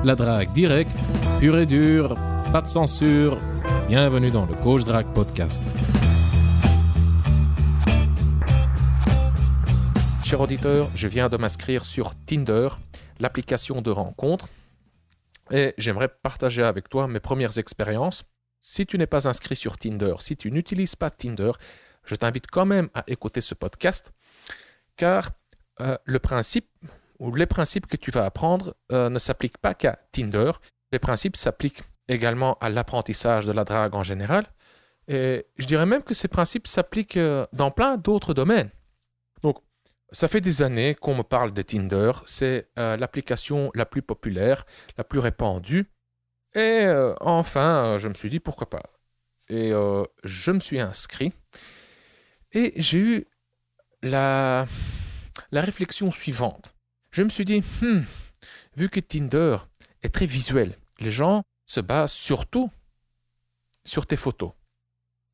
La drague directe, pure et dure, pas de censure. Bienvenue dans le Coach Drague Podcast. Cher auditeur, je viens de m'inscrire sur Tinder, l'application de rencontre, et j'aimerais partager avec toi mes premières expériences. Si tu n'es pas inscrit sur Tinder, si tu n'utilises pas Tinder, je t'invite quand même à écouter ce podcast, car le principe ou les principes que tu vas apprendre ne s'appliquent pas qu'à Tinder. Les principes s'appliquent également à l'apprentissage de la drague en général, et je dirais même que ces principes s'appliquent dans plein d'autres domaines. Donc, ça fait des années qu'on me parle de Tinder, c'est l'application la plus populaire, la plus répandue. Et enfin, je me suis dit pourquoi pas. Et je me suis inscrit. Et j'ai eu la réflexion suivante. Je me suis dit, vu que Tinder est très visuel, les gens se basent surtout sur tes photos.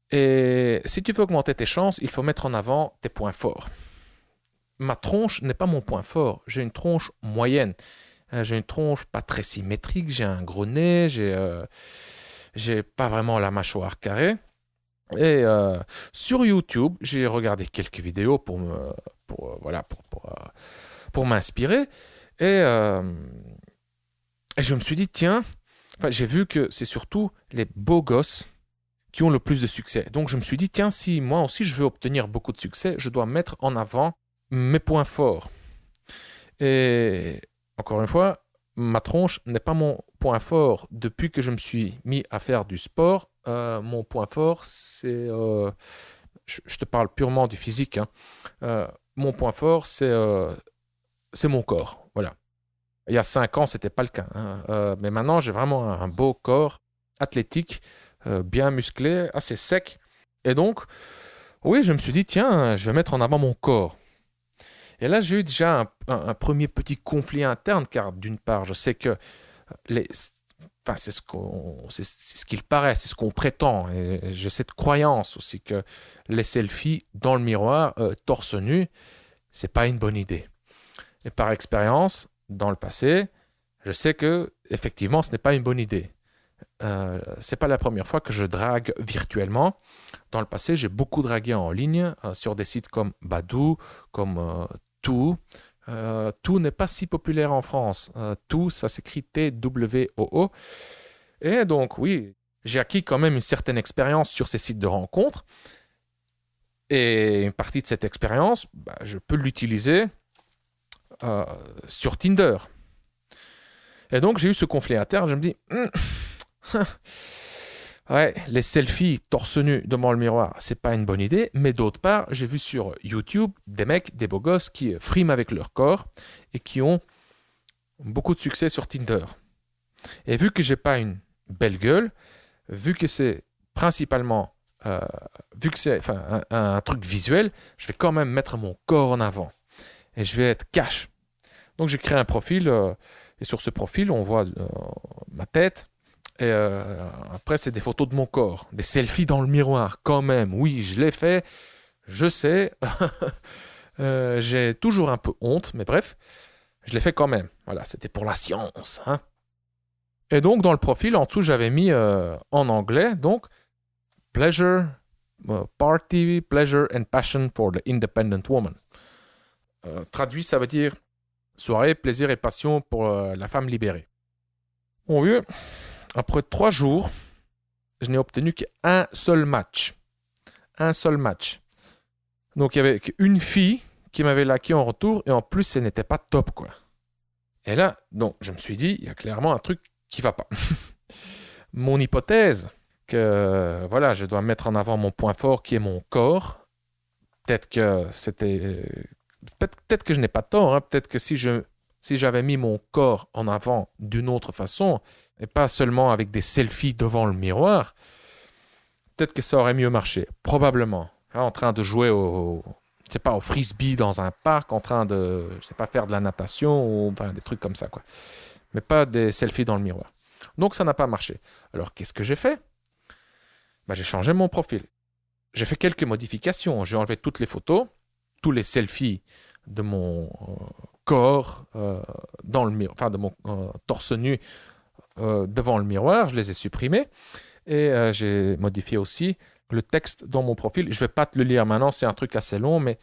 Et si tu veux augmenter tes chances, il faut mettre en avant tes points forts. Ma tronche n'est pas mon point fort. J'ai une tronche moyenne. J'ai une tronche pas très symétrique. J'ai un gros nez. J'ai pas vraiment la mâchoire carrée. Et sur YouTube, j'ai regardé quelques vidéos pour m'inspirer. Et je me suis dit, tiens, j'ai vu que c'est surtout les beaux gosses qui ont le plus de succès. Donc je me suis dit, tiens, si moi aussi je veux obtenir beaucoup de succès, je dois mettre en avant mes points forts. Et encore une fois, ma tronche n'est pas mon point fort. Depuis que je me suis mis à faire du sport, mon point fort, c'est... je te parle purement du physique. Mon point fort, c'est mon corps. Voilà. Il y a 5 ans, ce n'était pas le cas. Mais maintenant, j'ai vraiment un beau corps athlétique, bien musclé, assez sec. Et donc, oui, je me suis dit, tiens, je vais mettre en avant mon corps. Et là, j'ai eu déjà un premier petit conflit interne, car d'une part, je sais que c'est ce qu'il paraît, c'est ce qu'on prétend. Et j'ai cette croyance aussi que les selfies dans le miroir, torse nu, c'est pas une bonne idée. Et par expérience, dans le passé, je sais que effectivement, ce n'est pas une bonne idée. C'est pas la première fois que je drague virtuellement. Dans le passé, j'ai beaucoup dragué en ligne sur des sites comme Badoo, comme Too. Too n'est pas si populaire en France. Too, ça s'écrit T-W-O-O. Et donc, oui, j'ai acquis quand même une certaine expérience sur ces sites de rencontres. Et une partie de cette expérience, je peux l'utiliser sur Tinder. Et donc, j'ai eu ce conflit interne. Je me dis, ouais, les selfies torse nu devant le miroir, c'est pas une bonne idée. Mais d'autre part, j'ai vu sur YouTube des mecs, des beaux gosses qui friment avec leur corps et qui ont beaucoup de succès sur Tinder. Et vu que j'ai pas une belle gueule, vu que c'est principalement, un truc visuel, je vais quand même mettre mon corps en avant et je vais être cash. Donc j'ai créé un profil et sur ce profil, on voit ma tête. Et après, c'est des photos de mon corps, des selfies dans le miroir, quand même. Oui, je l'ai fait, je sais. J'ai toujours un peu honte, mais bref, je l'ai fait quand même. Voilà, c'était pour la science. Et donc, dans le profil, en dessous, j'avais mis en anglais, donc, pleasure, party, pleasure and passion for the independent woman. Traduit, ça veut dire soirée, plaisir et passion pour la femme libérée. Bon, vu. Après 3 jours, je n'ai obtenu qu'un seul match. Un seul match. Donc, il y avait qu'une fille qui m'avait liké en retour et en plus, ce n'était pas top, quoi. Et là, donc, je me suis dit, il y a clairement un truc qui ne va pas. Mon hypothèse que, voilà, je dois mettre en avant mon point fort qui est mon corps. Peut-être que je n'ai pas tort. Peut-être que si j'avais mis mon corps en avant d'une autre façon, et pas seulement avec des selfies devant le miroir, peut-être que ça aurait mieux marché. Probablement. En train de jouer au frisbee dans un parc, en train de, faire de la natation, ou enfin, des trucs comme ça, quoi. Mais pas des selfies dans le miroir. Donc, ça n'a pas marché. Alors, qu'est-ce que j'ai fait ? J'ai changé mon profil. J'ai fait quelques modifications. J'ai enlevé toutes les photos, tous les selfies de mon corps dans le enfin, de mon torse nu devant le miroir. Je les ai supprimés. Et j'ai modifié aussi le texte dans mon profil. Je ne vais pas te le lire maintenant, c'est un truc assez long, mais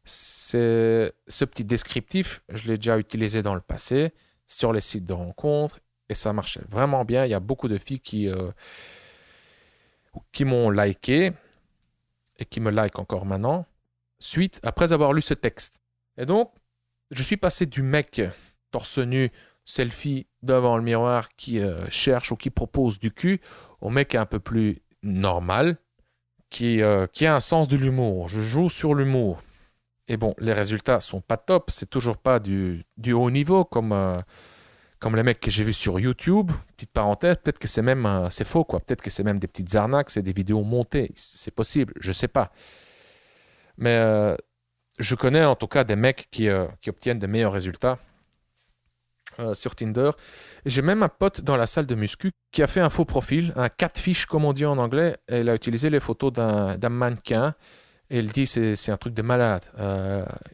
ce petit descriptif, je l'ai déjà utilisé dans le passé sur les sites de rencontres et ça marchait vraiment bien. Il y a beaucoup de filles qui m'ont liké et qui me like encore maintenant, après avoir lu ce texte. Et donc, je suis passé du mec torse nu, selfie devant le miroir qui cherche ou qui propose du cul, au mec un peu plus normal, qui a un sens de l'humour. Je joue sur l'humour. Et bon, les résultats sont pas top, c'est toujours pas du haut niveau comme les mecs que j'ai vus sur YouTube. Petite parenthèse, peut-être que c'est faux, quoi. Peut-être que c'est même des petites arnaques, c'est des vidéos montées. C'est possible, je sais pas. Mais je connais en tout cas des mecs qui obtiennent de meilleurs résultats sur Tinder. Et j'ai même un pote dans la salle de muscu qui a fait un faux profil, un catfish comme on dit en anglais. Et il a utilisé les photos d'un mannequin. Et il dit c'est un truc de malade.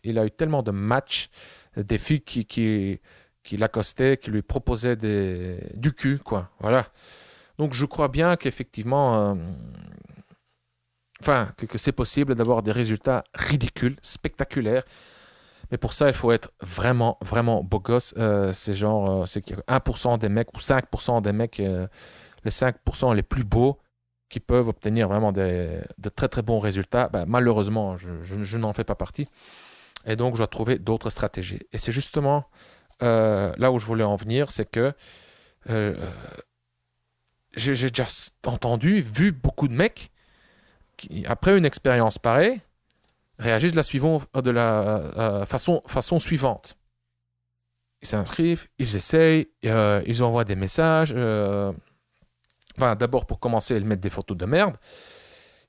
Il a eu tellement de matchs, des filles qui l'accostaient, qui lui proposaient du cul, quoi. Voilà. Donc je crois bien qu'effectivement, que c'est possible d'avoir des résultats ridicules, spectaculaires. Mais pour ça, il faut être vraiment, vraiment beau gosse. C'est 1% des mecs ou 5% des mecs, les 5% les plus beaux qui peuvent obtenir vraiment de très, très bons résultats. Ben, malheureusement, je n'en fais pas partie. Et donc, je dois trouver d'autres stratégies. Et c'est justement là où je voulais en venir, c'est que j'ai déjà vu beaucoup de mecs qui, après une expérience pareille, réagissent de la façon suivante. Ils s'inscrivent, ils essayent, ils envoient des messages. D'abord, pour commencer, ils mettent des photos de merde.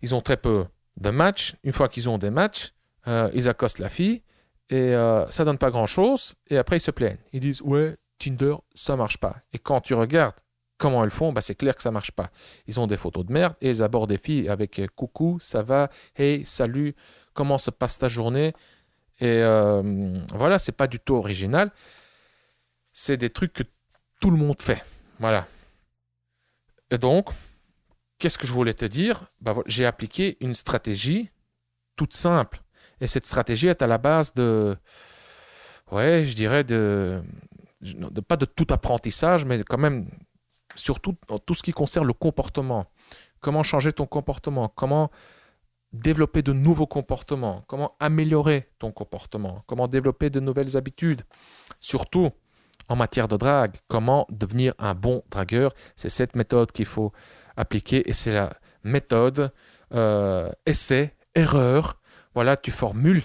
Ils ont très peu de matchs. Une fois qu'ils ont des matchs, ils accostent la fille et ça donne pas grand-chose. Et après, ils se plaignent. Ils disent « Ouais, Tinder, ça marche pas. » Et quand tu regardes comment elles font, c'est clair que ça marche pas. Ils ont des photos de merde et ils abordent des filles avec « Coucou, ça va? Hey, salut, comment se passe ta journée ?» Et voilà, c'est pas du tout original. C'est des trucs que tout le monde fait. Voilà. Et donc, qu'est-ce que je voulais te dire? J'ai appliqué une stratégie toute simple. Et cette stratégie est à la base je dirais pas de tout apprentissage, mais quand même, surtout tout ce qui concerne le comportement. Comment changer ton comportement? Comment développer de nouveaux comportements? Comment améliorer ton comportement? Comment développer de nouvelles habitudes? Surtout, en matière de drague, comment devenir un bon dragueur? C'est cette méthode qu'il faut appliquer et c'est la méthode essai-erreur. Voilà, tu formules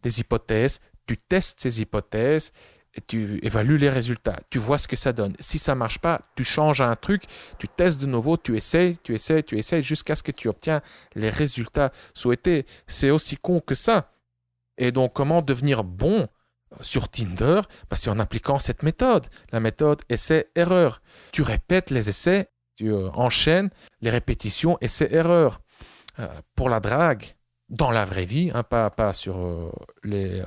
des hypothèses, tu testes ces hypothèses et tu évalues les résultats. Tu vois ce que ça donne. Si ça ne marche pas, tu changes un truc, tu testes de nouveau, tu essayes jusqu'à ce que tu obtiens les résultats souhaités. C'est aussi con que ça. Et donc, comment devenir bon sur Tinder? C'est en appliquant cette méthode, la méthode essai-erreur. Tu répètes les essais, tu enchaînes les répétitions essai-erreur. Pour la drague, dans la vraie vie, pas sur les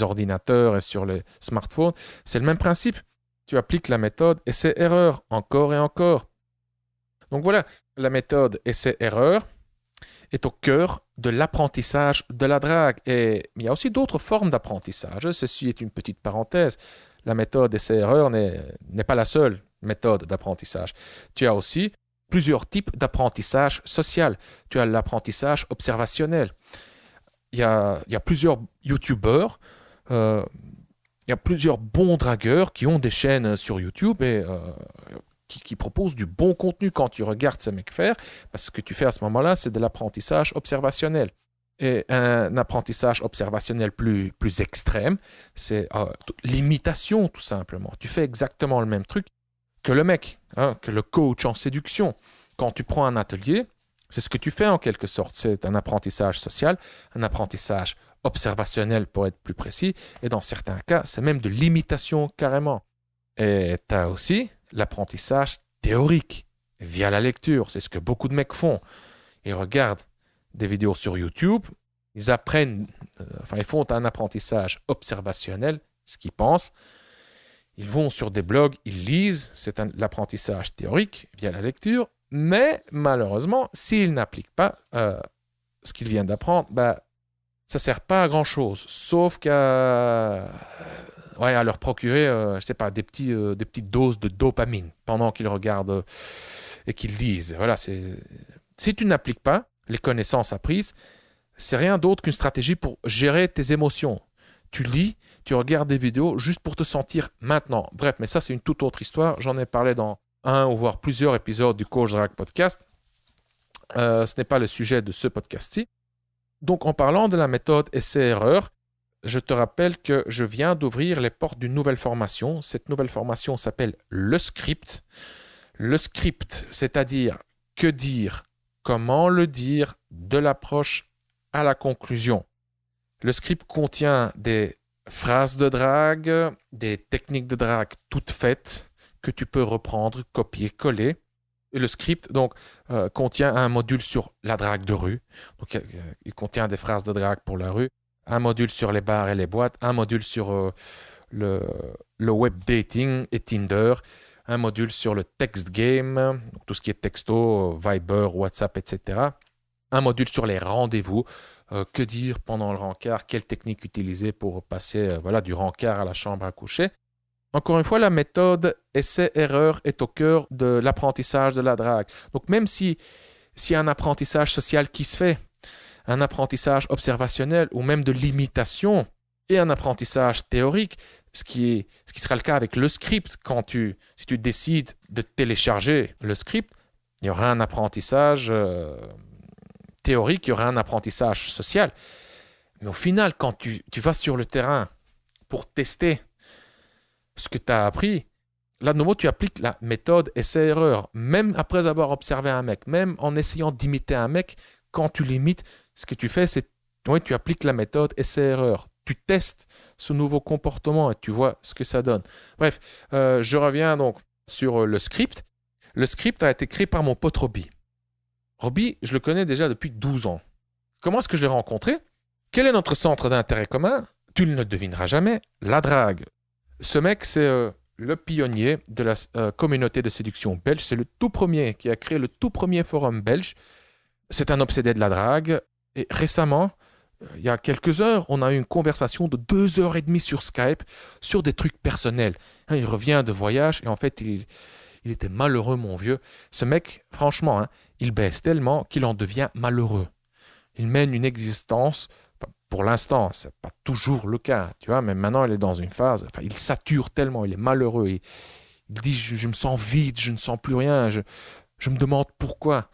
ordinateurs et sur les smartphones, c'est le même principe. Tu appliques la méthode essai-erreur encore et encore. Donc voilà, la méthode essai-erreur est au cœur de l'apprentissage de la drague. Et il y a aussi d'autres formes d'apprentissage. Ceci est une petite parenthèse. La méthode essai-erreur n'est pas la seule méthode d'apprentissage. Tu as aussi plusieurs types d'apprentissage social. Tu as l'apprentissage observationnel. Il y a plusieurs youtubeurs, il y a plusieurs bons dragueurs qui ont des chaînes sur YouTube et qui proposent du bon contenu quand tu regardes ces mecs faire. Parce que ce que tu fais à ce moment-là, c'est de l'apprentissage observationnel. Et un apprentissage observationnel plus extrême, c'est l'imitation tout simplement. Tu fais exactement le même truc que le mec, que le coach en séduction. Quand tu prends un atelier, c'est ce que tu fais en quelque sorte. C'est un apprentissage social, un apprentissage observationnel pour être plus précis. Et dans certains cas, c'est même de l'imitation carrément. Et tu as aussi l'apprentissage théorique via la lecture. C'est ce que beaucoup de mecs font. Ils regardent des vidéos sur YouTube, ils font un apprentissage observationnel, ce qu'ils pensent, Ils vont sur des blogs, ils lisent, c'est l'apprentissage théorique via la lecture, mais malheureusement, s'ils n'appliquent pas ce qu'ils viennent d'apprendre, ça ne sert pas à grand-chose, sauf qu'à à leur procurer, je sais pas, des petites doses de dopamine pendant qu'ils regardent et qu'ils lisent. Voilà, si tu n'appliques pas les connaissances apprises, c'est rien d'autre qu'une stratégie pour gérer tes émotions. Tu lis, tu regardes des vidéos juste pour te sentir maintenant. Bref, mais ça, c'est une toute autre histoire. J'en ai parlé dans un ou voire plusieurs épisodes du Coach Drag Podcast. Ce n'est pas le sujet de ce podcast-ci. Donc, en parlant de la méthode essai-erreur, je te rappelle que je viens d'ouvrir les portes d'une nouvelle formation. Cette nouvelle formation s'appelle le script. Le script, c'est-à-dire que dire, comment le dire, de l'approche à la conclusion. Le script contient des phrases de drague, des techniques de drague toutes faites que tu peux reprendre, copier, coller. Et le script contient un module sur la drague de rue. Donc, il contient des phrases de drague pour la rue, un module sur les bars et les boîtes, un module sur le web dating et Tinder, un module sur le text game, donc tout ce qui est texto, Viber, WhatsApp, etc. Un module sur les rendez-vous, que dire pendant le rencard, quelle technique utiliser pour passer du rencard à la chambre à coucher. Encore une fois, la méthode essai-erreur est au cœur de l'apprentissage de la drague. Donc même s'il y a un apprentissage social qui se fait, un apprentissage observationnel ou même de l'imitation et un apprentissage théorique, ce qui sera le cas avec le script, si tu décides de télécharger le script, il y aura un apprentissage théorique, il y aura un apprentissage social. Mais au final, quand tu vas sur le terrain pour tester ce que tu as appris, là de nouveau tu appliques la méthode essai-erreur. Même après avoir observé un mec, même en essayant d'imiter un mec, quand tu l'imites, ce que tu fais, c'est tu appliques la méthode essai-erreur. Tu testes ce nouveau comportement et tu vois ce que ça donne. Bref, je reviens donc sur le script. Le script a été créé par mon pote Robbie. Robbie, je le connais déjà depuis 12 ans. Comment est-ce que je l'ai rencontré? Quel est notre centre d'intérêt commun? Tu ne le devineras jamais, la drague. Ce mec, c'est le pionnier de la communauté de séduction belge. C'est le tout premier qui a créé le tout premier forum belge. C'est un obsédé de la drague. Et récemment, il y a quelques heures, on a eu une conversation de 2h30 sur Skype sur des trucs personnels. Il revient de voyage et en fait, il était malheureux, mon vieux. Ce mec, franchement, il baisse tellement qu'il en devient malheureux. Il mène une existence, pour l'instant, ce n'est pas toujours le cas, tu vois, mais maintenant, il est dans une phase, il sature tellement, il est malheureux. Il dit, je me sens vide, je ne sens plus rien, je me demande pourquoi.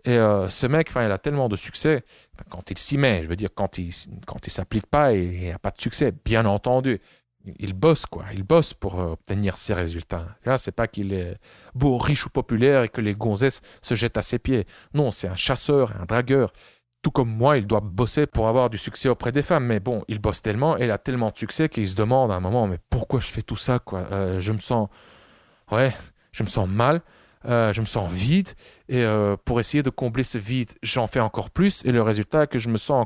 Et ce mec, il a tellement de succès, quand il s'y met, je veux dire, quand il s'applique pas, il n'a pas de succès, bien entendu. Il bosse, quoi. Il bosse pour obtenir ses résultats. Là, c'est pas qu'il est beau, riche ou populaire et que les gonzesses se jettent à ses pieds. Non, c'est un chasseur, un dragueur. Tout comme moi, il doit bosser pour avoir du succès auprès des femmes. Mais bon, il bosse tellement et il a tellement de succès qu'il se demande à un moment, mais pourquoi je fais tout ça, quoi? Je me sens mal. Je me sens vide et pour essayer de combler ce vide, j'en fais encore plus et le résultat est que je me sens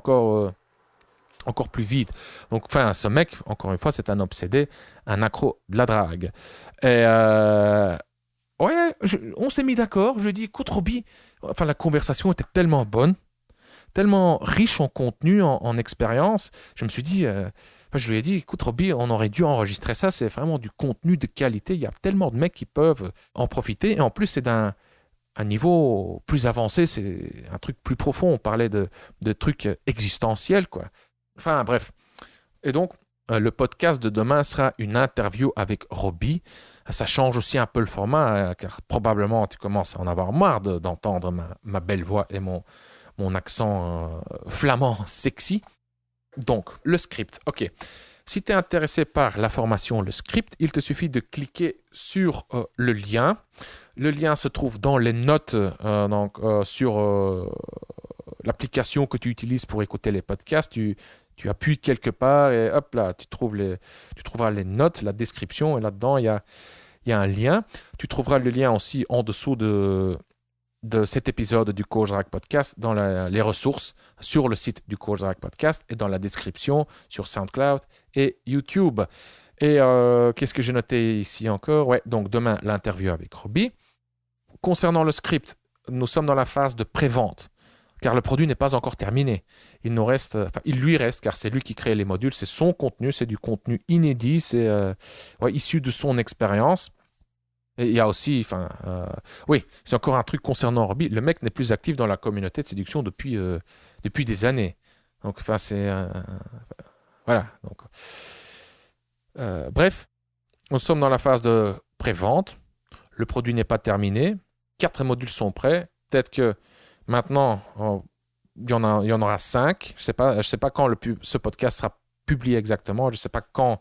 encore plus vide. Donc, ce mec, encore une fois, c'est un obsédé, un accro de la drague. Et on s'est mis d'accord. Je lui ai dit, écoute, Robbie, la conversation était tellement bonne, tellement riche en contenu, en expérience. Je me suis dit, je lui ai dit, écoute, Robbie, on aurait dû enregistrer ça. C'est vraiment du contenu de qualité. Il y a tellement de mecs qui peuvent en profiter. Et en plus, c'est d'un niveau plus avancé. C'est un truc plus profond. On parlait de trucs existentiels, quoi. Enfin, bref. Et donc, le podcast de demain sera une interview avec Robbie. Ça change aussi un peu le format, car probablement tu commences à en avoir marre d'entendre ma belle voix et mon accent flamand sexy. Donc, le script. OK. Si tu es intéressé par la formation, le script, il te suffit de cliquer sur le lien. Le lien se trouve dans les notes sur l'application que tu utilises pour écouter les podcasts. Tu appuies quelque part et hop là, tu trouveras les notes, la description et là-dedans, il y a un lien. Tu trouveras le lien aussi en dessous de cet épisode du Coach Drag Podcast dans les ressources sur le site du Coach Drag Podcast et dans la description sur SoundCloud et YouTube. Et qu'est-ce que j'ai noté ici encore? Ouais, donc demain, l'interview avec Robbie. Concernant le script, nous sommes dans la phase de pré-vente, car le produit n'est pas encore terminé. Il lui reste, car c'est lui qui crée les modules, c'est son contenu, c'est du contenu inédit, c'est issu de son expérience. Et il y a aussi, oui, c'est encore un truc concernant Robbie. Le mec n'est plus actif dans la communauté de séduction depuis des années. Donc, voilà. Donc, bref, nous sommes dans la phase de pré-vente. Le produit n'est pas terminé. 4 modules sont prêts. Peut-être que maintenant, il y en aura 5. Je sais pas quand ce podcast sera publié exactement. Je ne sais pas quand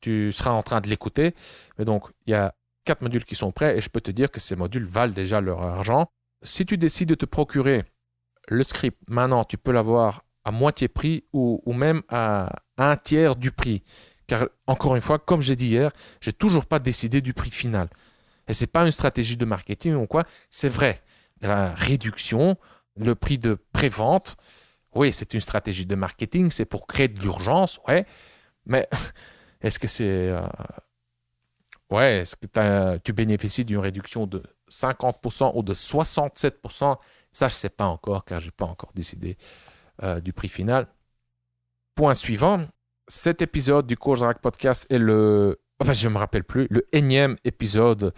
tu seras en train de l'écouter. Mais donc, il y a 4 modules qui sont prêts et je peux te dire que ces modules valent déjà leur argent. Si tu décides de te procurer le script, maintenant, tu peux l'avoir à moitié prix ou même à un tiers du prix. Car, encore une fois, comme j'ai dit hier, j'ai toujours pas décidé du prix final. Et ce n'est pas une stratégie de marketing ou quoi, c'est vrai. La réduction, le prix de pré-vente, oui, c'est une stratégie de marketing, c'est pour créer de l'urgence, ouais. Mais est-ce que c'est... est-ce que tu bénéficies d'une réduction de 50% ou de 67%? Ça, je ne sais pas encore, car je n'ai pas encore décidé du prix final. Point suivant, cet épisode du Coach Drague Podcast est je ne me rappelle plus, le énième épisode,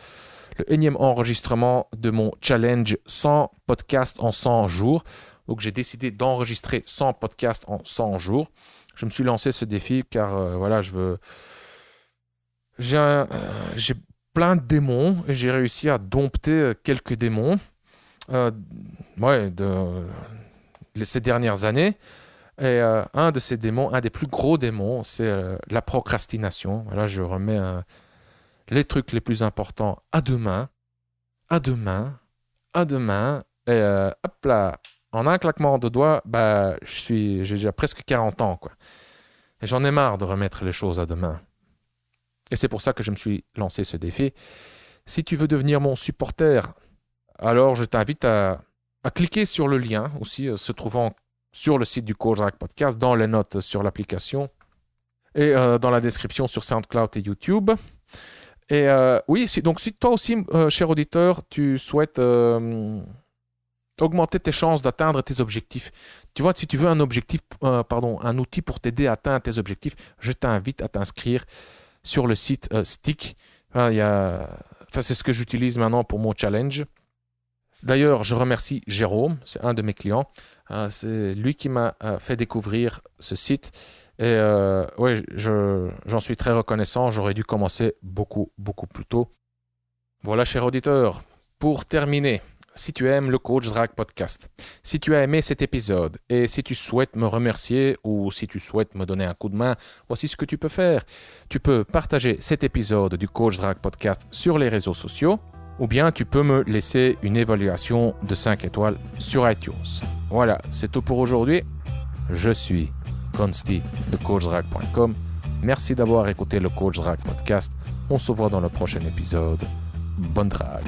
le énième enregistrement de mon challenge 100 podcasts en 100 jours. Donc, j'ai décidé d'enregistrer 100 podcasts en 100 jours. Je me suis lancé ce défi car, j'ai plein de démons et j'ai réussi à dompter quelques démons ces dernières années. Et un de ces démons, un des plus gros démons, c'est la procrastination. Là, je remets les trucs les plus importants à demain. Et hop là, en un claquement de doigts, j'ai déjà presque 40 ans, quoi. Et j'en ai marre de remettre les choses à demain. Et c'est pour ça que je me suis lancé ce défi. Si tu veux devenir mon supporter, alors je t'invite à cliquer sur le lien aussi se trouvant sur le site du Coach Drague Podcast, dans les notes sur l'application et dans la description sur SoundCloud et YouTube. Et si toi aussi, cher auditeur, tu souhaites augmenter tes chances d'atteindre tes objectifs, tu vois, si tu veux un outil pour t'aider à atteindre tes objectifs, je t'invite à t'inscrire sur le site Stick. C'est ce que j'utilise maintenant pour mon challenge. D'ailleurs, je remercie Jérôme, c'est un de mes clients. C'est lui qui m'a fait découvrir ce site. Et j'en suis très reconnaissant. J'aurais dû commencer beaucoup, beaucoup plus tôt. Voilà, cher auditeur, pour terminer, si tu aimes le Coach Drague Podcast, si tu as aimé cet épisode et si tu souhaites me remercier ou si tu souhaites me donner un coup de main, voici ce que tu peux faire. Tu peux partager cet épisode du Coach Drague Podcast sur les réseaux sociaux ou bien tu peux me laisser une évaluation de 5 étoiles sur iTunes. Voilà, c'est tout pour aujourd'hui. Je suis Consti de CoachDrague.com. Merci d'avoir écouté le Coach Drague Podcast. On se voit dans le prochain épisode. Bonne drague.